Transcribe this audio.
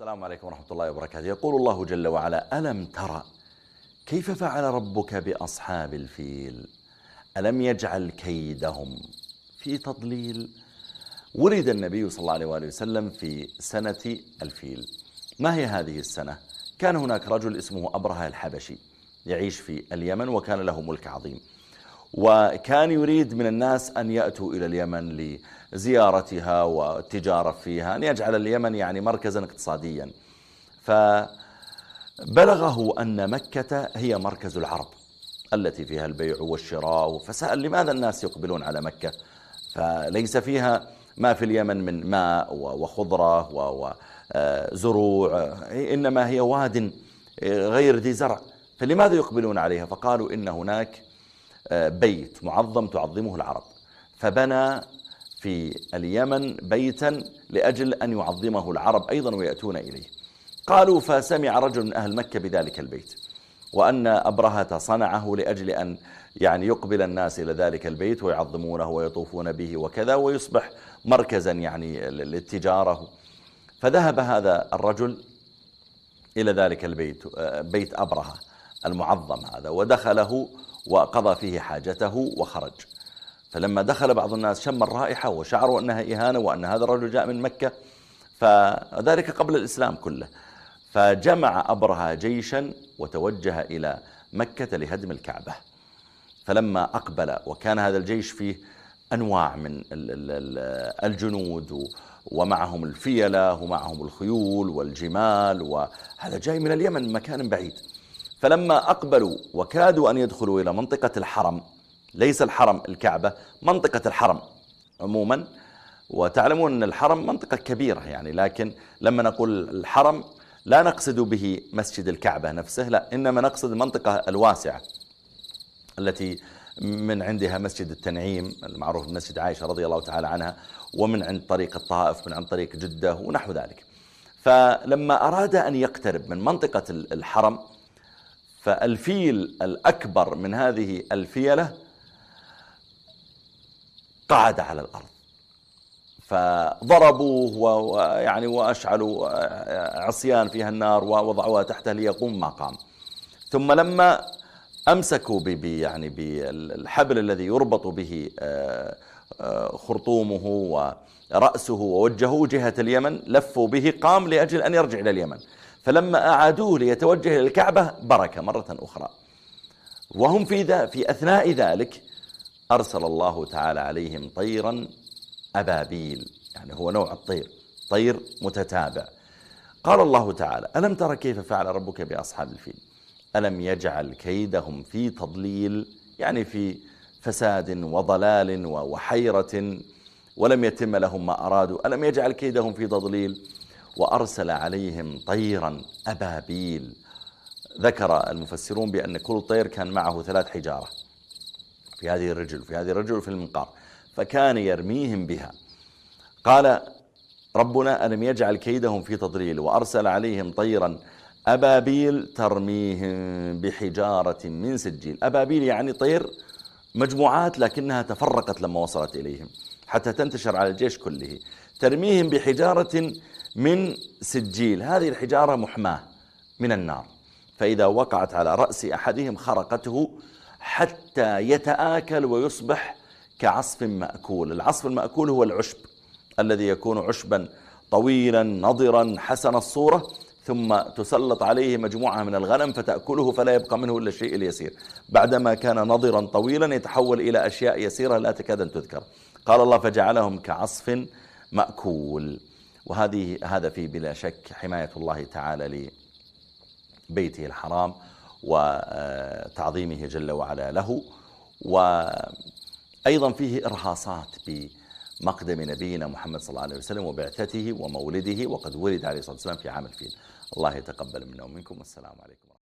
السلام عليكم ورحمة الله وبركاته. يقول الله جل وعلا: ألم ترى كيف فعل ربك بأصحاب الفيل ألم يجعل كيدهم في تضليل. ولد النبي صلى الله عليه وآله وسلم في سنة الفيل. ما هي هذه السنة؟ كان هناك رجل اسمه أبرهة الحبشي يعيش في اليمن، وكان له ملك عظيم، وكان يريد من الناس أن يأتوا إلى اليمن لزيارتها والتجارة فيها، أن يجعل اليمن يعني مركزا اقتصاديا. فبلغه أن مكة هي مركز العرب التي فيها البيع والشراء، فسأل لماذا الناس يقبلون على مكة، فليس فيها ما في اليمن من ماء وخضرة وزروع، إنما هي واد غير ذي زرع، فلماذا يقبلون عليها؟ فقالوا إن هناك بيت معظم تعظمه العرب، فبنى في اليمن بيتا لأجل أن يعظمه العرب أيضا ويأتون إليه. قالوا: فسمع رجل من أهل مكة بذلك البيت، وأن أبرهة صنعه لأجل أن يعني يقبل الناس إلى ذلك البيت ويعظمونه ويطوفون به وكذا، ويصبح مركزا يعني للتجارة. فذهب هذا الرجل إلى ذلك البيت، بيت أبرهة المعظم هذا، ودخله وقضى فيه حاجته وخرج. فلما دخل بعض الناس شم الرائحة وشعروا أنها إهانة وأن هذا الرجل جاء من مكة، فذلك قبل الإسلام كله. فجمع أبرهة جيشا وتوجه إلى مكة لهدم الكعبة. فلما أقبل، وكان هذا الجيش فيه أنواع من الجنود، ومعهم الفيلة ومعهم الخيول والجمال، وهذا جاي من اليمن من مكان بعيد. فلما أقبلوا وكادوا أن يدخلوا إلى منطقة الحرم، ليس الحرم الكعبة، منطقة الحرم عموما، وتعلمون أن الحرم منطقة كبيرة يعني، لكن لما نقول الحرم لا نقصد به مسجد الكعبة نفسه، لا، إنما نقصد المنطقة الواسعة التي من عندها مسجد التنعيم المعروف مسجد عائشة رضي الله تعالى عنها، ومن عند طريق الطائف، من عند طريق جدة ونحو ذلك. فلما أراد أن يقترب من منطقة الحرم، فالفيل الأكبر من هذه الفيلة قعد على الأرض، فضربوه ويعني وأشعلوا عصيان فيها النار ووضعوها تحته ليقوم ما قام. ثم لما أمسكوا يعني بالحبل الذي يربط به خرطومه ورأسه ووجهوه جهة اليمن، لفوا به، قام لأجل أن يرجع إلى اليمن. فلما أعادوه ليتوجه إلى الكعبة برك مرة أخرى. وهم في أثناء ذلك أرسل الله تعالى عليهم طيرا أبابيل، يعني هو نوع الطير، طير متتابع. قال الله تعالى: ألم تر كيف فعل ربك بأصحاب الفيل ألم يجعل كيدهم في تضليل، يعني في فساد وضلال وحيرة، ولم يتم لهم ما أرادوا. ألم يجعل كيدهم في تضليل وأرسل عليهم طيرا أبابيل. ذكر المفسرون بأن كل طير كان معه 3 حجارة في هذه الرجل وفي هذه الرجل وفي المنقار، فكان يرميهم بها. قال ربنا: ألم يجعل كيدهم في تضليل وأرسل عليهم طيرا أبابيل ترميهم بحجارة من سجيل. أبابيل يعني طير مجموعات، لكنها تفرقت لما وصلت إليهم حتى تنتشر على الجيش كله. ترميهم بحجارة من سجيل، هذه الحجارة محماة من النار، فإذا وقعت على رأس أحدهم خرقته حتى يتآكل ويصبح كعصف مأكول. العصف المأكول هو العشب الذي يكون عشبا طويلا نضرا حسن الصورة، ثم تسلط عليه مجموعة من الغنم فتأكله فلا يبقى منه إلا الشيء اليسير. بعدما كان نضرا طويلا يتحول إلى أشياء يسيرة لا تكاد أن تذكر. قال الله: فجعلهم كعصف مأكول. هذا فيه بلا شك حماية الله تعالى لبيته الحرام وتعظيمه جل وعلا له، وأيضا فيه إرهاصات بمقدم نبينا محمد صلى الله عليه وسلم وبعثته ومولده، وقد ولد عليه الصلاة والسلام في عام الفيل. الله يتقبل منا ومنكم، والسلام عليكم.